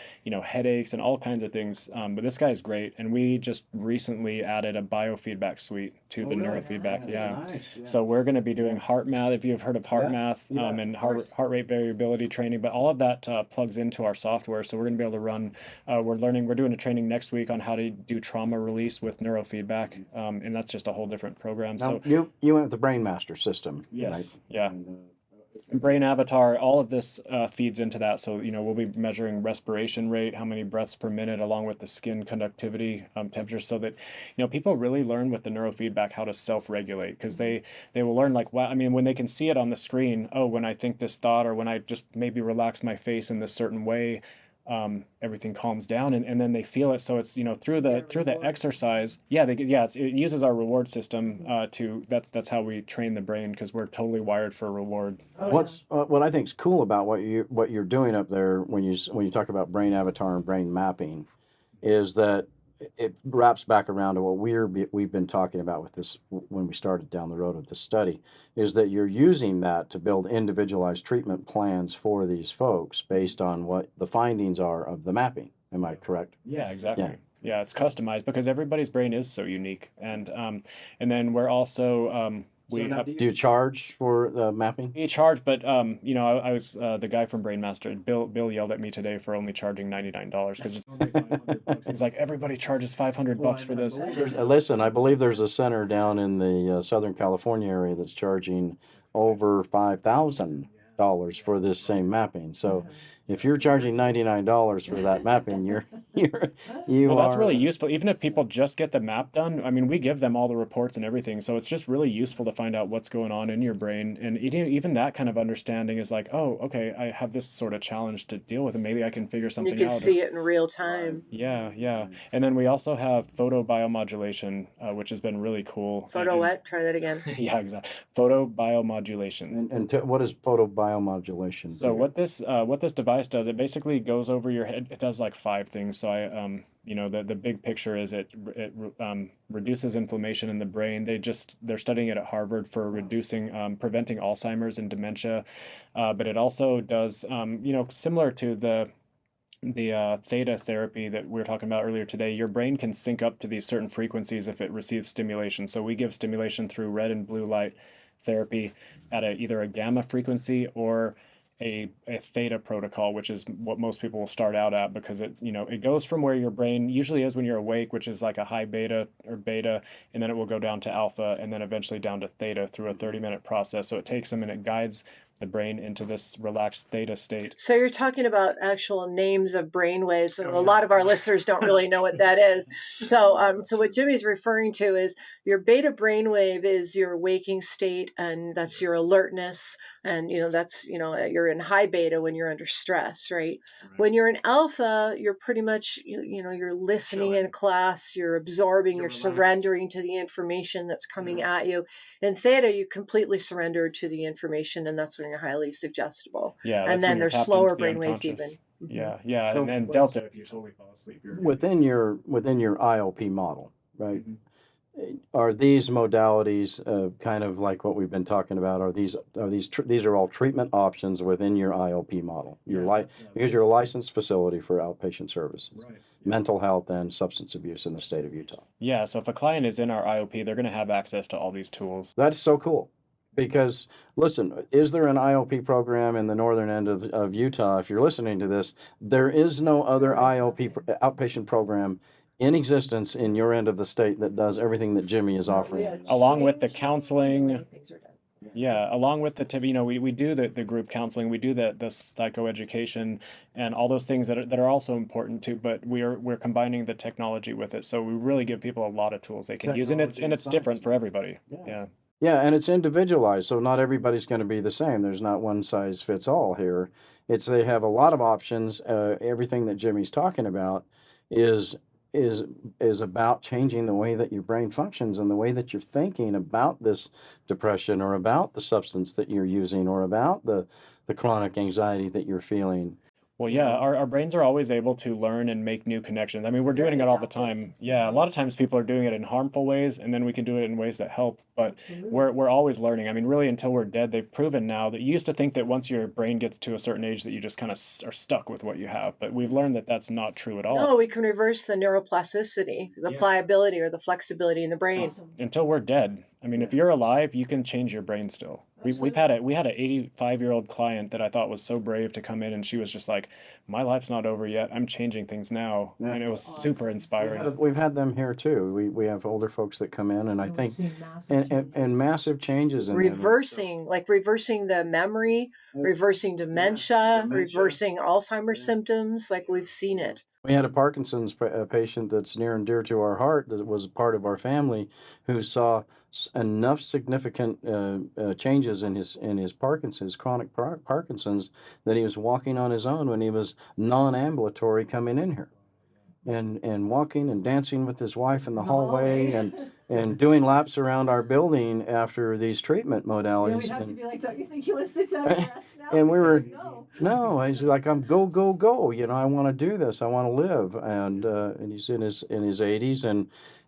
headaches and all kinds of things. But this guy's great. And we just recently added a biofeedback suite to the really? neurofeedback. Yeah. Nice. Yeah. So we're going to be doing heart math, if you've heard of heart Yeah. math, Yeah, and of heart course. rate variability training, but all of that plugs into our software. So we're going to be able to run, we're doing a training next week on how to do trauma release with neurofeedback. And that's just a whole different program. Now, So you went with the Brainmaster system, yes, right? yeah. And, Brain avatar, all of this feeds into that. So, we'll be measuring respiration rate, how many breaths per minute, along with the skin conductivity, temperature, so that, people really learn with the neurofeedback how to self-regulate, because they will learn like, wow, I mean, when they can see it on the screen, oh, when I think this thought, or when I just maybe relax my face in this certain way, everything calms down, and then they feel it. So it's, through the reward. exercise, it uses our reward system that's how we train the brain, because we're totally wired for reward. What I think is cool about what you're doing up there when you talk about brain avatar and brain mapping is that it wraps back around to what we've been talking about with this when we started down the road of this study, is that you're using that to build individualized treatment plans for these folks based on what the findings are of the mapping. Am I correct? Yeah, exactly. Yeah. Yeah, it's customized because everybody's brain is so unique, and then we're also Do you charge for the mapping? we charge, but I was the guy from Brainmaster. Bill yelled at me today for only charging $99 because it's only $500. He's like, everybody charges $500 for this. Listen, I believe there's a center down in the Southern California area that's charging over $5,000 for this same mapping. So if you're charging $99 for that mapping, Well, that's really useful. Even if people just get the map done, I mean, we give them all the reports and everything. So it's just really useful to find out what's going on in your brain. And even that kind of understanding is like, oh, okay, I have this sort of challenge to deal with, and maybe I can figure something You out. can see it in real time. Yeah. And then we also have photobiomodulation, which has been really cool. Photo what? Try that again. Yeah, exactly. Photobiomodulation. And what is photobiomodulation? So what this device does, it basically goes over your head. It does like 5 things. So the big picture is it reduces inflammation in the brain. They're studying it at Harvard for preventing Alzheimer's and dementia, but it also does similar to the theta therapy that we were talking about earlier today. Your brain can sync up to these certain frequencies if it receives stimulation. So we give stimulation through red and blue light therapy at either a gamma frequency or a theta protocol, which is what most people will start out at, because it goes from where your brain usually is when you're awake, which is like a high beta or beta, and then it will go down to alpha, and then eventually down to theta through a 30-minute process. So it takes them and it guides the brain into this relaxed theta state. So you're talking about actual names of brain waves, and a lot of our listeners don't really know what that is. So what Jimmy's referring to is your beta brainwave is your waking state, and that's your alertness, and that's you're in high beta when you're under stress, right? When you're in alpha, you're pretty much you're listening in class, you're absorbing, you're surrendering to the information that's coming at you. In theta, you completely surrender to the information, and that's when you're highly suggestible. Yeah, and then there's slower brain waves even. Yeah, and then delta, if you totally fall asleep. Within your IOP model, right? Are these modalities kind of like what we've been talking about? These are all treatment options within your IOP model? Because you're a licensed facility for outpatient service, right? Mental health and substance abuse in the state of Utah. Yeah, so if a client is in our IOP, they're going to have access to all these tools. That's so cool. Because, listen, is there an IOP program in the northern end of Utah? If you're listening to this, there is no other IOP outpatient program in existence in your end of the state that does everything that Jimmy is offering. Along with the counseling. Yeah, along with we do the group counseling, we do the psychoeducation and all those things that are also important too, but we're combining the technology with it. So we really give people a lot of tools they can use, and it's different for everybody. Yeah. Yeah, and it's individualized, so not everybody's going to be the same. There's not one size fits all here. They have a lot of options. Everything that Jimmy's talking about is about changing the way that your brain functions and the way that you're thinking about this depression or about the substance that you're using or about the chronic anxiety that you're feeling. Well, yeah, our brains are always able to learn and make new connections. I mean, we're doing it all the time. Yeah, a lot of times people are doing it in harmful ways, and then we can do it in ways that help. But we're always learning. I mean, really, until we're dead, they've proven now that you used to think that once your brain gets to a certain age that you just kind of are stuck with what you have. But we've learned that that's not true at all. No, we can reverse the neuroplasticity, the pliability or the flexibility in the brain. Awesome. Until we're dead. I mean, if you're alive, you can change your brain still. We had an 85-year-old client that I thought was so brave to come in, and she was just like, my life's not over yet. I'm changing things now. Yeah. And it was super inspiring. We've had them here too. We have older folks that come in, and I think and massive changes in reversing the memory, reversing dementia, reversing Alzheimer's symptoms. Like, we've seen it. We had a Parkinson's patient that's near and dear to our heart that was part of our family who saw enough significant changes in his Parkinson's, chronic Parkinson's, that he was walking on his own when he was non-ambulatory coming in here, and walking and dancing with his wife in the hallway, and doing laps around our building after these treatment modalities. Yeah, we'd have to be like, don't you think you want to sit down and rest now? And we were, No. no, he's like, I'm go, go, go. I want to do this. I want to live. And he's in his 80s,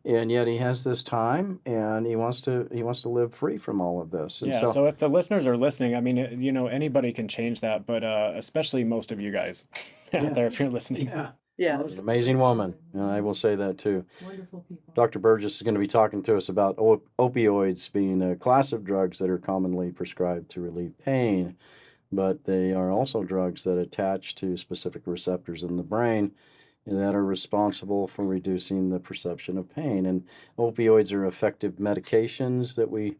and yet he has this time, and he wants to live free from all of this. And Yeah, so if the listeners are listening, I mean, anybody can change that, but especially most of you guys out there if you're listening. Yeah. An amazing woman, and I will say that too. Wonderful people. Dr. Burgess is going to be talking to us about opioids being a class of drugs that are commonly prescribed to relieve pain, but they are also drugs that attach to specific receptors in the brain that are responsible for reducing the perception of pain. And opioids are effective medications that we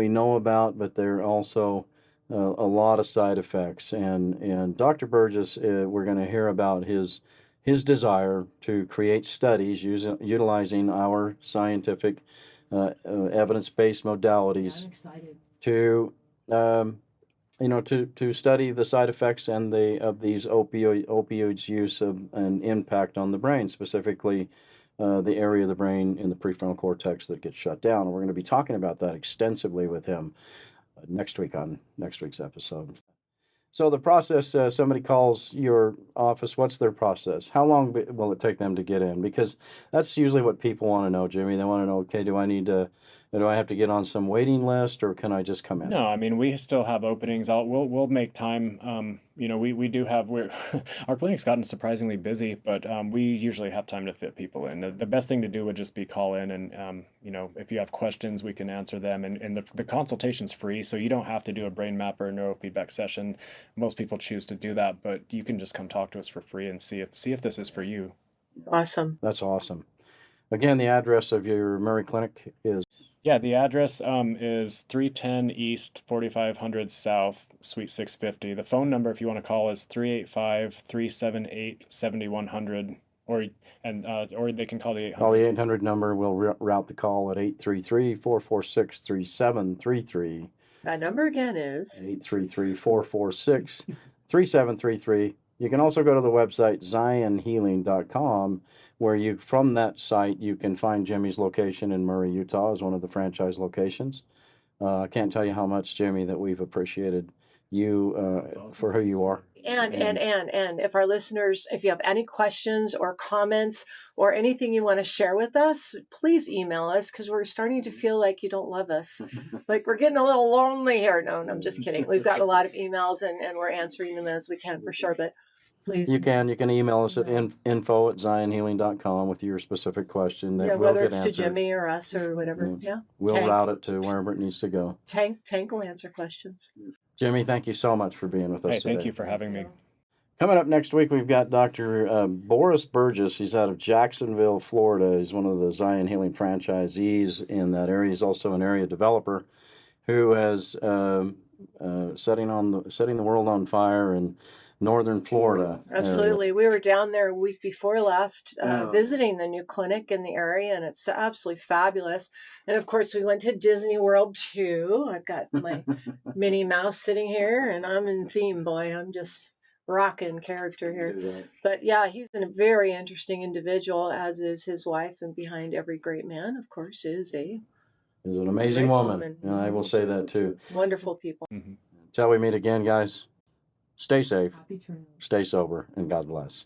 know about, but there are also a lot of side effects. And Dr. Burgess, we're going to hear about his desire to create studies utilizing our scientific evidence-based modalities. I'm excited. To to study the side effects of these opioids use and impact on the brain, specifically the area of the brain in the prefrontal cortex that gets shut down. And we're going to be talking about that extensively with him next week on next week's episode. So the process, somebody calls your office, what's their process? How long will it take them to get in? Because that's usually what people want to know, Jimmy. They want to know, okay, do I have to get on some waiting list, or can I just come in? No, I mean, we still have openings. We'll make time. We do have, our clinic's gotten surprisingly busy, but we usually have time to fit people in. The best thing to do would just be call in, and if you have questions, we can answer them. And the consultation's free, so you don't have to do a brain map or a neurofeedback session. Most people choose to do that, but you can just come talk to us for free and see if this is for you. Awesome. That's awesome. Again, the address of your Murray Clinic is? Yeah, the address is 310 East, 4500 South, Suite 650. The phone number, if you want to call, is 385-378-7100, or they can call the 800. Call the 800 number. We'll route the call at 833-446-3733. That number again is 833-446-3733. You can also go to the website zionhealing.com, where from that site you can find Jimmy's location in Murray, Utah, as one of the franchise locations. I can't tell you how much, Jimmy, that we've appreciated you Awesome. for who you are. And if our listeners, if you have any questions or comments or anything you want to share with us, please email us, because we're starting to feel like you don't love us. Like we're getting a little lonely here. No, I'm just kidding. We've got a lot of emails and we're answering them as we can for sure. But please. You can email us at info@zionhealing.com with your specific question that will whether get it's answered. to Jimmy or us or whatever. Yeah. We'll Tank. route it to wherever it needs to go. Tank will answer questions. Jimmy, thank you so much for being with us Hey, today. thank you for having me. Coming up next week, we've got Dr. Boris Burgess. He's out of Jacksonville, Florida. He's one of the Zion Healing franchisees in that area. He's also an area developer who has setting the world on fire in northern Florida. Absolutely. We were down there a week before last visiting the new clinic in the area, and it's absolutely fabulous. And of course, we went to Disney World too. I've got my Minnie Mouse sitting here, and I'm in theme, boy. I'm just rocking character here. But yeah, he's a very interesting individual, as is his wife, and behind every great man, of course, is an amazing great woman. And I will say that too. Wonderful people. Mm-hmm. Until we meet again, guys, stay safe, Happy trails. stay sober, and God bless.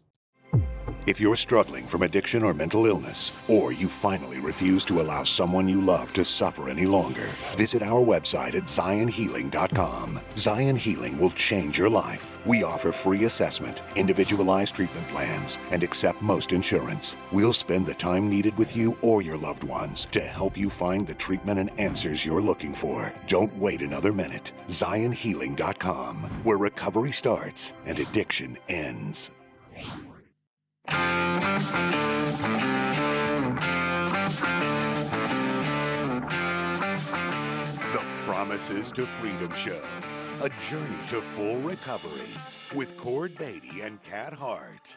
If you're struggling from addiction or mental illness, or you finally refuse to allow someone you love to suffer any longer, visit our website at zionhealing.com. Zion Healing will change your life. We offer free assessment, individualized treatment plans, and accept most insurance. We'll spend the time needed with you or your loved ones to help you find the treatment and answers you're looking for. Don't wait another minute. Zionhealing.com, where recovery starts and addiction ends. The Promises to Freedom Show, a journey to full recovery with Cord Beatty and Kat Hart.